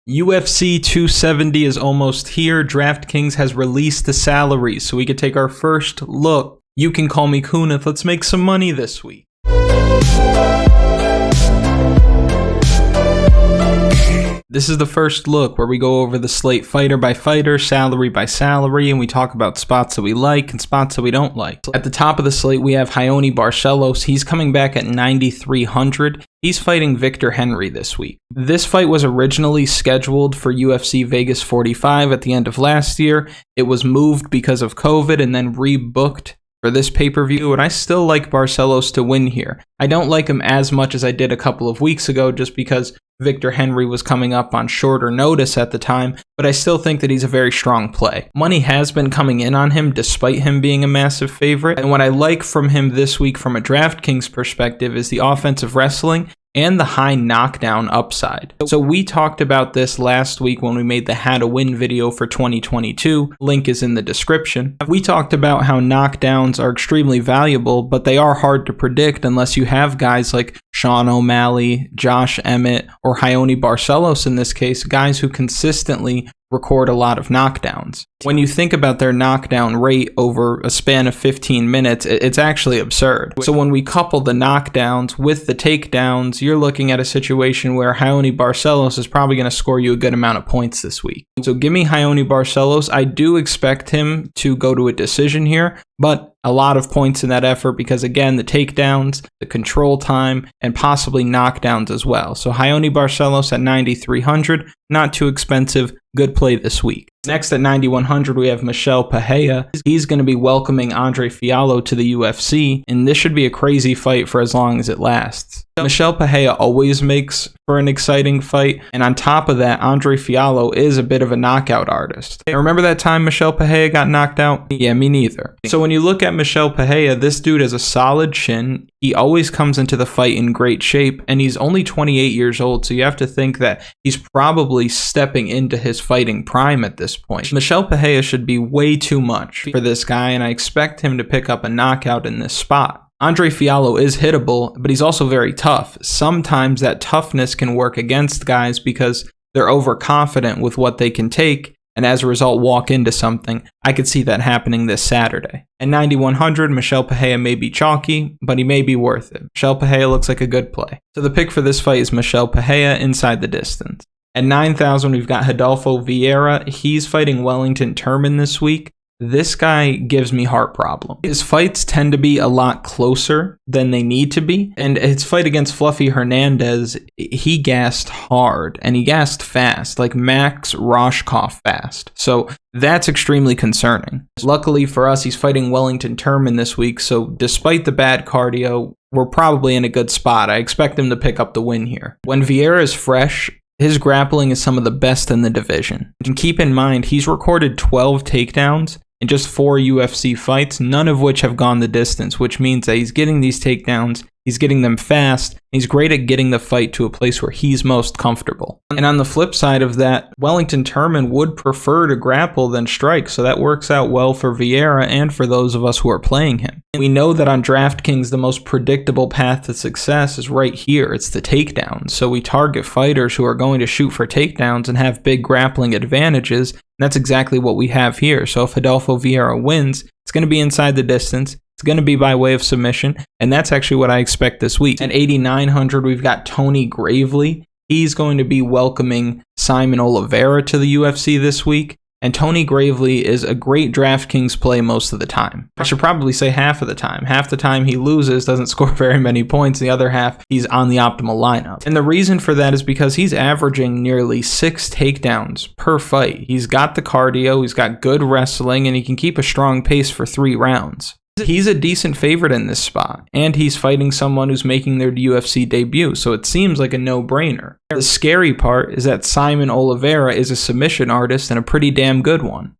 UFC 270 is almost here. Draftkings has released the salaries, so we could take our first look. You can call me Kunith. Let's make some money this week. This is the first look where we go over the slate fighter by fighter, salary by salary, and we talk about spots that we like and spots that we don't like. At the top of the slate, we have Raoni Barcelos. He's coming back at 9,300. He's fighting Victor Henry this week. This fight was originally scheduled for UFC Vegas 45 at the end of last year. It was moved because of COVID and then rebooked for this pay-per-view, and I still like Barcelos to win here. I don't like him as much as I did a couple of weeks ago just because Victor Henry was coming up on shorter notice at the time, but I still think that he's a very strong play. Money has been coming in on him despite him being a massive favorite, and what I like from him this week from a DraftKings perspective is the offensive wrestling and the high knockdown upside. So we talked about this last week when we made the how to win video for 2022. Link is in the description. We talked about how knockdowns are extremely valuable, but they are hard to predict unless you have guys like Sean O'Malley, Josh Emmett, or Raoni Barcelos in this case, guys who consistently record a lot of knockdowns. When you think about their knockdown rate over a span of 15 minutes, it's actually absurd. So when we couple the knockdowns with the takedowns, you're looking at a situation where Raoni Barcelos is probably going to score you a good amount of points this week. So give me Raoni Barcelos. I do expect him to go to a decision here, but a lot of points in that effort because, again, the takedowns, the control time, and possibly knockdowns as well. So Raoni Barcelos at 9,300, not too expensive, good play this week. Next at 9,100, we have Michel Pereira. He's going to be welcoming Andre Fialho to the UFC, and this should be a crazy fight for as long as it lasts. Michel Pereira always makes for an exciting fight, and on top of that, Andre Fialho is a bit of a knockout artist. Remember that time Michel Pereira got knocked out? Yeah, me neither. So when you look at Michel Pereira, this dude has a solid chin. He always comes into the fight in great shape, and he's only 28 years old, so you have to think that he's probably stepping into his fighting prime at this point. Michel Pereira should be way too much for this guy, and I expect him to pick up a knockout in this spot. Andre Fialho is hittable, but he's also very tough. Sometimes that toughness can work against guys because they're overconfident with what they can take, and as a result walk into something. I could see that happening this Saturday. At 9,100, Michel Pereira may be chalky, but he may be worth it. Michel Pereira looks like a good play. So the pick for this fight is Michel Pereira inside the distance. At 9,000, we've got Rodolfo Vieira. He's fighting Wellington Turman this week. This guy gives me heart problems. His fights tend to be a lot closer than they need to be. And his fight against Fluffy Hernandez, he gassed hard and he gassed fast, like Max Roshkoff fast. So that's extremely concerning. Luckily for us, he's fighting Wellington Turman this week. So despite the bad cardio, we're probably in a good spot. I expect him to pick up the win here. When Vieira is fresh, his grappling is some of the best in the division. And keep in mind, he's recorded 12 takedowns in just 4 UFC fights, none of which have gone the distance, which means that he's getting these takedowns, he's getting them fast, he's great at getting the fight to a place where he's most comfortable. And on the flip side of that, Wellington Turman would prefer to grapple than strike, so that works out well for Vieira and for those of us who are playing him. We know that on DraftKings, the most predictable path to success is right here. It's the takedowns. So we target fighters who are going to shoot for takedowns and have big grappling advantages. And that's exactly what we have here. So if Rodolfo Vieira wins, it's going to be inside the distance. It's going to be by way of submission. And that's actually what I expect this week. At 8,900, we've got Tony Gravely. He's going to be welcoming Simon Oliveira to the UFC this week. And Tony Gravely is a great DraftKings play most of the time. I should probably say half of the time. Half the time he loses, doesn't score very many points. The other half, he's on the optimal lineup. And the reason for that is because he's averaging nearly 6 takedowns per fight. He's got the cardio, he's got good wrestling, and he can keep a strong pace for 3 rounds. He's a decent favorite in this spot, and he's fighting someone who's making their UFC debut, so it seems like a no-brainer. The scary part is that Simon Oliveira is a submission artist and a pretty damn good one.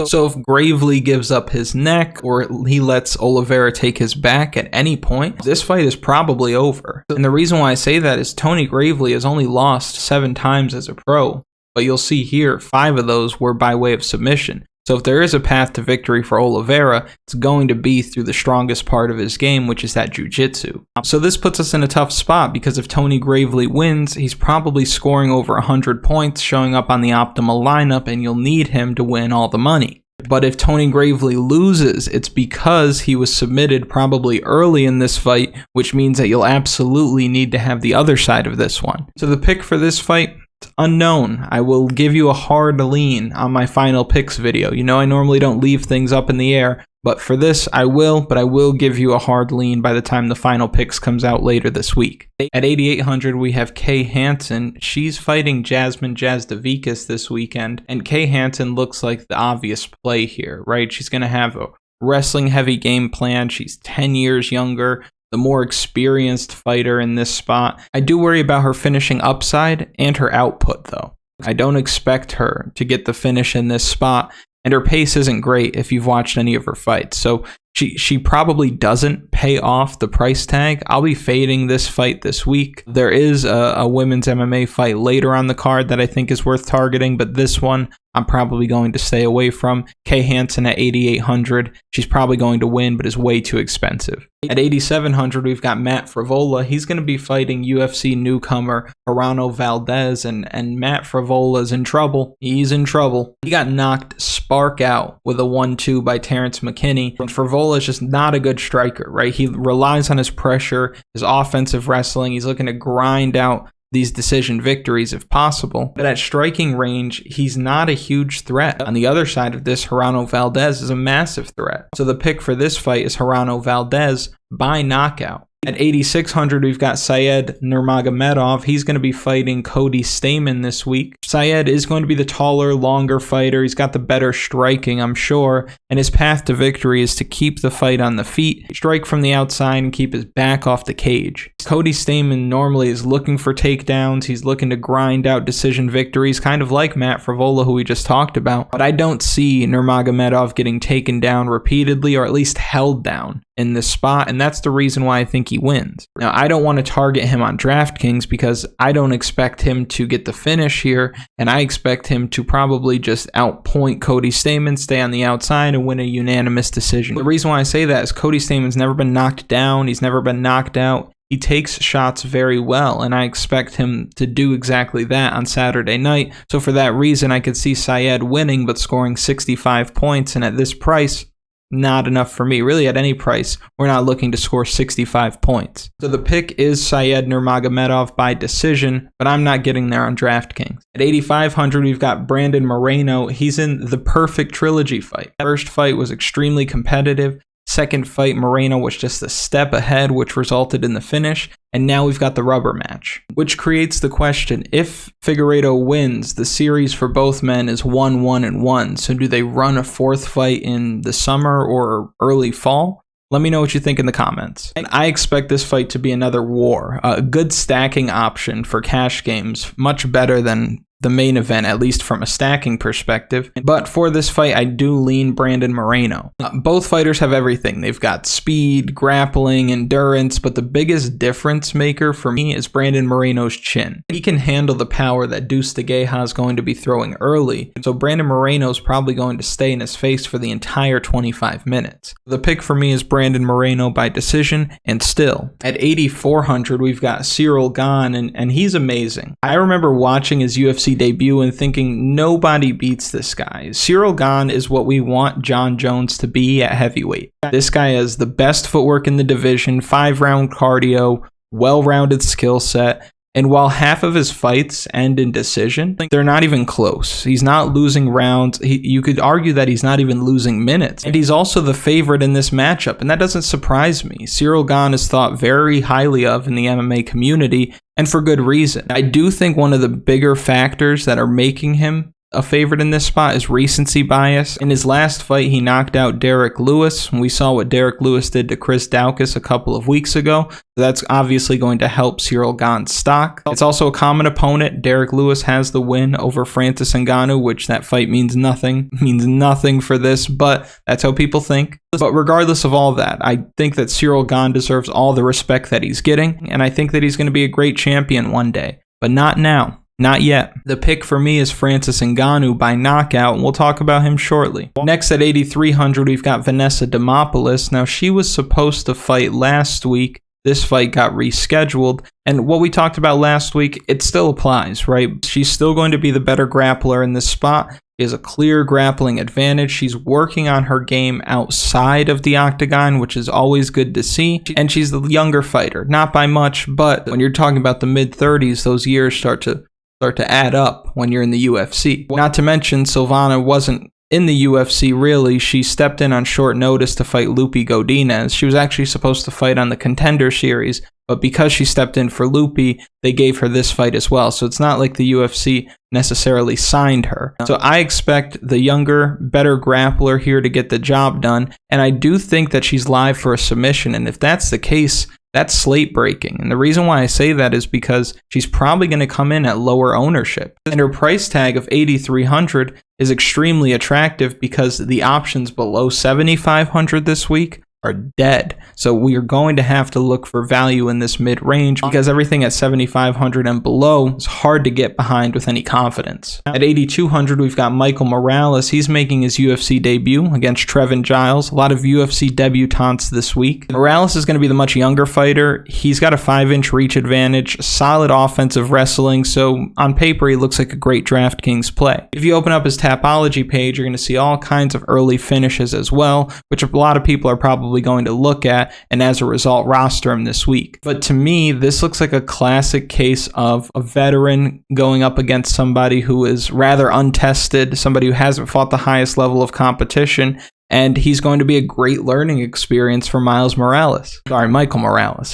So if Gravely gives up his neck or he lets Oliveira take his back at any point, this fight is probably over. And the reason why I say that is Tony Gravely has only lost 7 times as a pro, but you'll see here 5 of those were by way of submission. So if there is a path to victory for Oliveira, it's going to be through the strongest part of his game, which is that jiu-jitsu. So this puts us in a tough spot because if Tony Gravely wins, he's probably scoring over 100 points, showing up on the optimal lineup, and you'll need him to win all the money. But if Tony Gravely loses, it's because he was submitted probably early in this fight, which means that you'll absolutely need to have the other side of this one. So the pick for this fight, unknown. I will give you a hard lean on my final picks video. You know, I normally don't leave things up in the air, but for this I will, but I will give you a hard lean by the time the final picks comes out later this week. At 8,800 we have Kay Hansen. She's fighting Jasmine Jasdavikas this weekend, and Kay Hansen looks like the obvious play here, right? She's going to have a wrestling heavy game plan. She's 10 years younger, the more experienced fighter in this spot. I do worry about her finishing upside and her output though. I don't expect her to get the finish in this spot, and her pace isn't great if you've watched any of her fights. So she probably doesn't pay off the price tag. I'll be fading this fight this week. There is a women's MMA fight later on the card that I think is worth targeting, but this one I'm probably going to stay away from. Kay Hansen at 8,800. She's probably going to win, but is way too expensive. At 8,700, we've got Matt Fravola. He's going to be fighting UFC newcomer Ronaldo Valdez, and Matt Fravola's in trouble. He's in trouble. He got knocked spark out with a 1-2 by Terrence McKinney. And Fravola is just not a good striker, right? He relies on his pressure, his offensive wrestling. He's looking to grind out these decision victories if possible. But at striking range, he's not a huge threat. On the other side of this, Ronaldo Valdez is a massive threat. So the pick for this fight is Ronaldo Valdez by knockout. At 8,600, we've got Said Nurmagomedov. He's going to be fighting Cody Stamann this week. Said is going to be the taller, longer fighter. He's got the better striking, I'm sure, and his path to victory is to keep the fight on the feet, strike from the outside, and keep his back off the cage. Cody Stamann normally is looking for takedowns. He's looking to grind out decision victories, kind of like Matt Fravola, who we just talked about. But I don't see Nurmagomedov getting taken down repeatedly, or at least held down in this spot, and that's the reason why I think he wins. Now, I don't want to target him on DraftKings because I don't expect him to get the finish here, and I expect him to probably just outpoint Cody Stamann, stay on the outside, and win a unanimous decision. The reason why I say that is Cody Stamann's never been knocked down. He's never been knocked out. He takes shots very well, and I expect him to do exactly that on Saturday night. So for that reason, I could see Said winning, but scoring 65 points, and at this price, not enough for me. Really, at any price, we're not looking to score 65 points. So the pick is Said Nurmagomedov by decision, but I'm not getting there on DraftKings. At 8,500, we've got Brandon Moreno. He's in the perfect trilogy fight. First fight was extremely competitive. Second fight, Moreno was just a step ahead, which resulted in the finish. And now we've got the rubber match, which creates the question, if Figueiredo wins, the series for both men is 1-1-1. So do they run a fourth fight in the summer or early fall? Let me know what you think in the comments. And I expect this fight to be another war, a good stacking option for cash games, much better than the main event, at least from a stacking perspective. But for this fight, I do lean Brandon Moreno. Both fighters have everything. They've got speed, grappling, endurance, but the biggest difference maker for me is Brandon Moreno's chin. He can handle the power that Deuce de Gueja is going to be throwing early, so Brandon Moreno is probably going to stay in his face for the entire 25 minutes. The pick for me is Brandon Moreno by decision, and still, at 8,400, we've got Cyril Gane, and he's amazing. I remember watching his UFC debut and thinking nobody beats this guy. Cyril Gane is what we want John Jones to be at heavyweight. This guy has the best footwork in the division, 5-round cardio, well-rounded skill set, and while half of his fights end in decision, they're not even close. He's not losing rounds. You could argue that he's not even losing minutes. And he's also the favorite in this matchup, and that doesn't surprise me. Cyril Gane is thought very highly of in the MMA community, and for good reason. I do think one of the bigger factors that are making him a favorite in this spot is recency bias. In his last fight, he knocked out Derek Lewis. We saw what Derek Lewis did to Chris Daukaus a couple of weeks ago. That's obviously going to help Cyril Gane's stock. It's also a common opponent. Derek Lewis has the win over Francis Ngannou, which that fight means nothing. Means nothing for this, but that's how people think. But regardless of all that, I think that Cyril Gane deserves all the respect that he's getting, and I think that he's going to be a great champion one day. But not now. Not yet. The pick for me is Francis Ngannou by knockout, and we'll talk about him shortly. Next at 8,300, we've got Vanessa Demopolis. Now, she was supposed to fight last week. This fight got rescheduled, and what we talked about last week, it still applies, right? She's still going to be the better grappler in this spot. She has a clear grappling advantage. She's working on her game outside of the octagon, which is always good to see. And she's the younger fighter, not by much, but when you're talking about the mid-30s, those years start to add up when you're in the UFC. Not to mention, Silvana wasn't in the UFC, really. She stepped in on short notice to fight Lupi Godinez. She was actually supposed to fight on the Contender Series, but because she stepped in for Lupi, they gave her this fight as well. So it's not like the UFC necessarily signed her. So I expect the younger, better grappler here to get the job done, and I do think that she's live for a submission, and if that's the case, that's slate breaking. And the reason why I say that is because she's probably going to come in at lower ownership. And her price tag of 8,300 is extremely attractive because the options below 7,500 this week are dead. So we are going to have to look for value in this mid-range because everything at 7,500 and below is hard to get behind with any confidence. At 8,200, we've got Michael Morales. He's making his UFC debut against Trevin Giles. A lot of UFC debutantes this week. Morales is going to be the much younger fighter. He's got a 5-inch reach advantage, solid offensive wrestling, so on paper he looks like a great DraftKings play. If you open up his Tapology page, you're going to see all kinds of early finishes as well, which a lot of people are probably going to look at and as a result roster him this week. But to me, this looks like a classic case of a veteran going up against somebody who is rather untested, somebody who hasn't fought the highest level of competition, and he's going to be a great learning experience for Michael Morales.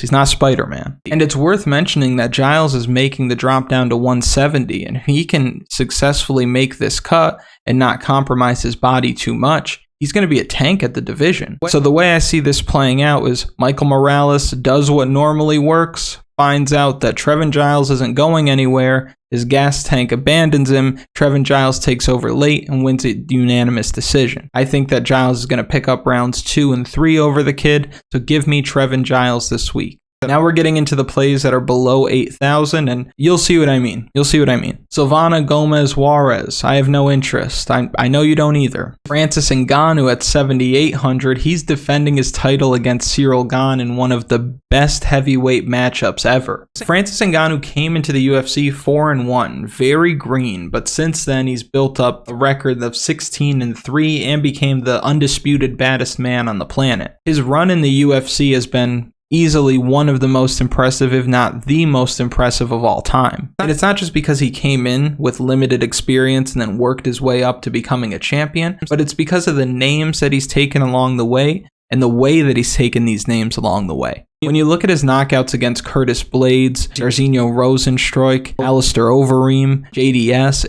He's not Spider-Man. And it's worth mentioning that Giles is making the drop down to 170, and he can successfully make this cut and not compromise his body too much. He's going to be a tank at the division. So the way I see this playing out is Michael Morales does what normally works, finds out that Trevin Giles isn't going anywhere, his gas tank abandons him, Trevin Giles takes over late and wins a unanimous decision. I think that Giles is going to pick up rounds 2 and 3 over the kid, so give me Trevin Giles this week. Now we're getting into the plays that are below 8,000, and you'll see what I mean. Silvana Gomez Juarez, I have no interest. I know you don't either. Francis Ngannou at 7,800. He's defending his title against Cyril Gane in one of the best heavyweight matchups ever. Francis Ngannou came into the UFC 4-1, very green, but since then he's built up a record of 16-3 and became the undisputed baddest man on the planet. His run in the UFC has been easily one of the most impressive, if not the most impressive of all time. And it's not just because he came in with limited experience and then worked his way up to becoming a champion, but it's because of the names that he's taken along the way and the way that he's taken these names along the way. When you look at his knockouts against Curtis Blades, Jairzinho Rosenstruik, Alistair Overeem, JDS,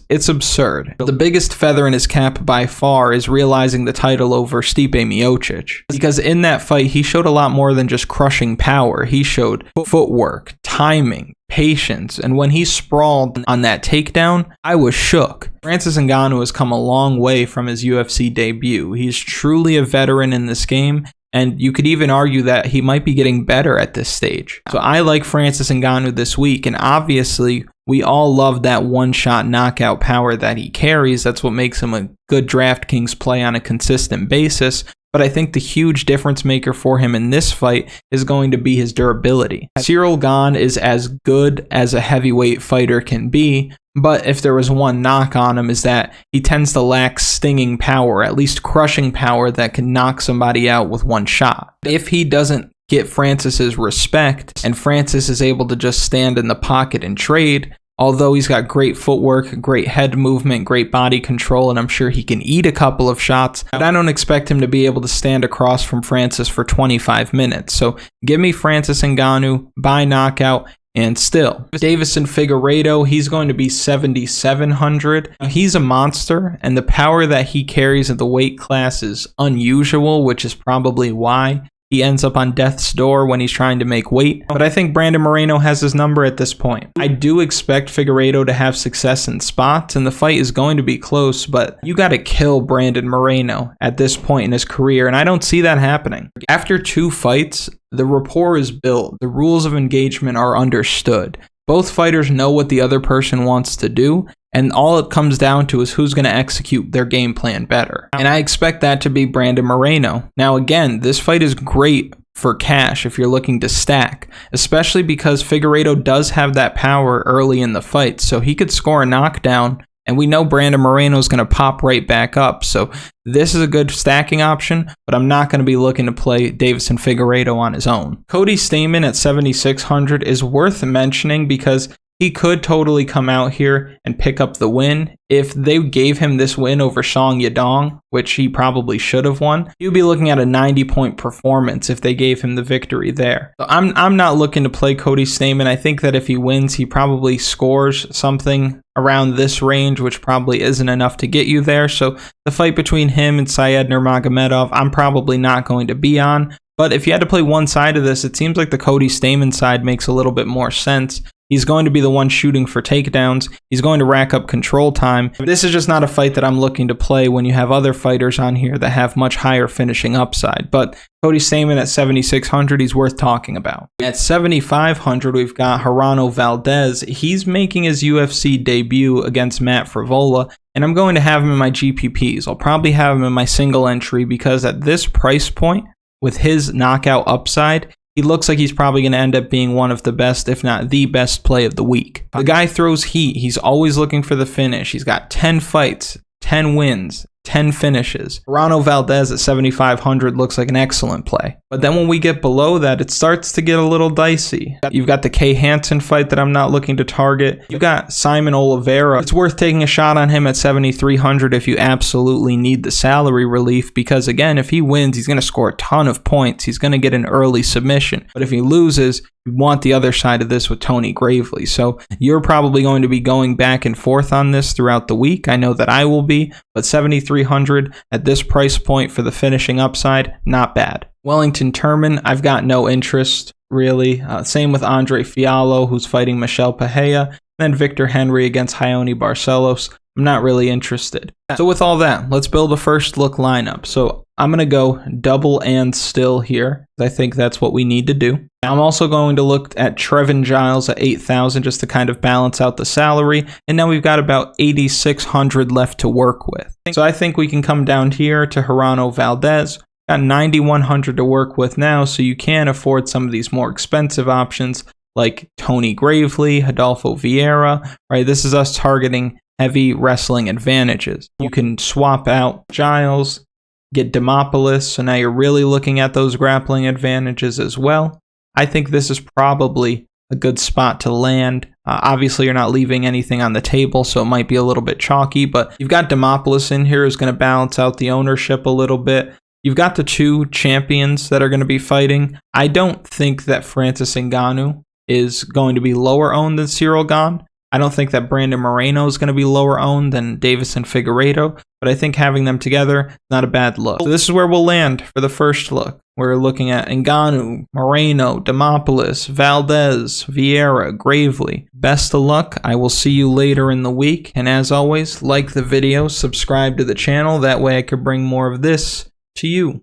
it's absurd. The biggest feather in his cap by far is realizing the title over Stipe Miocic. Because in that fight, he showed a lot more than just crushing power. He showed footwork, timing, patience, and when he sprawled on that takedown, I was shook. Francis Ngannou has come a long way from his UFC debut. He's truly a veteran in this game, and you could even argue that he might be getting better at this stage. So I like Francis Ngannou this week, and obviously we all love that one-shot knockout power that he carries. That's what makes him a good DraftKings play on a consistent basis. But I think the huge difference maker for him in this fight is going to be his durability. Cyril Gane is as good as a heavyweight fighter can be, but if there was one knock on him is that he tends to lack stinging power, at least crushing power that can knock somebody out with one shot. If he doesn't get Francis's respect and Francis is able to just stand in the pocket and trade, although he's got great footwork, great head movement, great body control, and I'm sure he can eat a couple of shots, but I don't expect him to be able to stand across from Francis for 25 minutes. So give me Francis Ngannou by knockout. And still, Davison Figurado, he's going to be 7,700. He's a monster, and the power that he carries at the weight class is unusual, which is probably why he ends up on death's door when he's trying to make weight. But I think Brandon Moreno has his number at this point. I do expect Figueiredo to have success in spots, and the fight is going to be close, but you got to kill Brandon Moreno at this point in his career, and I don't see that happening. After 2 fights, the rapport is built. The rules of engagement are understood. Both fighters know what the other person wants to do, and all it comes down to is who's going to execute their game plan better. And I expect that to be Brandon Moreno. Now again, this fight is great for cash if you're looking to stack, especially because Figueiredo does have that power early in the fight, so he could score a knockdown, and we know Brandon Moreno is going to pop right back up. So this is a good stacking option, but I'm not going to be looking to play Davison Figurado on his own. Cody Stamann at 7,600 is worth mentioning because he could totally come out here and pick up the win. If they gave him this win over Song Yadong, which he probably should have won, he would be looking at a 90-point performance if they gave him the victory there. So I'm not looking to play Cody Stamann. I think that if he wins, he probably scores something around this range, which probably isn't enough to get you there. So the fight between him and Said Nurmagomedov, I'm probably not going to be on. But if you had to play one side of this, it seems like the Cody Stamann side makes a little bit more sense. He's going to be the one shooting for takedowns. He's going to rack up control time. This is just not a fight that I'm looking to play when you have other fighters on here that have much higher finishing upside. But Cody Stamann at 7,600, he's worth talking about. At 7,500, we've got Ronaldo Valdez. He's making his UFC debut against Matt Fravola, and I'm going to have him in my GPPs. I'll probably have him in my single entry because at this price point, with his knockout upside, he looks like he's probably going to end up being one of the best, if not the best play of the week. The guy throws heat. He's always looking for the finish. He's got 10 fights, 10 wins, 10 finishes. Ronaldo Valdez at 7,500 looks like an excellent play. But then when we get below that, it starts to get a little dicey. You've got the Hanson fight that I'm not looking to target. You've got Simon Oliveira. It's worth taking a shot on him at 7,300 if you absolutely need the salary relief, because again, if he wins, he's going to score a ton of points. He's going to get an early submission. But if he loses, you want the other side of this with Tony Gravely. So you're probably going to be going back and forth on this throughout the week. I know that I will be, but 7,300 at this price point for the finishing upside, not bad. Wellington Turman, I've got no interest, really. Same with Andre Fiallo, who's fighting Michel Pereira, and then Victor Henry against Raoni Barcelos. I'm not really interested. So with all that, let's build a first look lineup. So I'm going to go double and still here. I think that's what we need to do. I'm also going to look at Trevin Giles at 8,000 just to kind of balance out the salary. And now we've got about 8,600 left to work with. So I think we can come down here to Ronaldo Valdez. Got 9,100 to work with now, so you can afford some of these more expensive options like Tony Gravely, Adolfo Vieira, right? This is us targeting heavy wrestling advantages. You can swap out Giles, get Demopolis, so now you're really looking at those grappling advantages as well. I think this is probably a good spot to land. Obviously, you're not leaving anything on the table, so it might be a little bit chalky, but you've got Demopolis in here who's going to balance out the ownership a little bit. You've got the two champions that are going to be fighting. I don't think that Francis Ngannou is going to be lower owned than Cyril Gane. I don't think that Brandon Moreno is going to be lower owned than Davison Figurado, but I think having them together is not a bad look. So this is where we'll land for the first look. We're looking at Ngannou, Moreno, Demopolis, Valdez, Vieira, Gravely. Best of luck. I will see you later in the week. And as always, like the video, subscribe to the channel. That way I could bring more of this to you.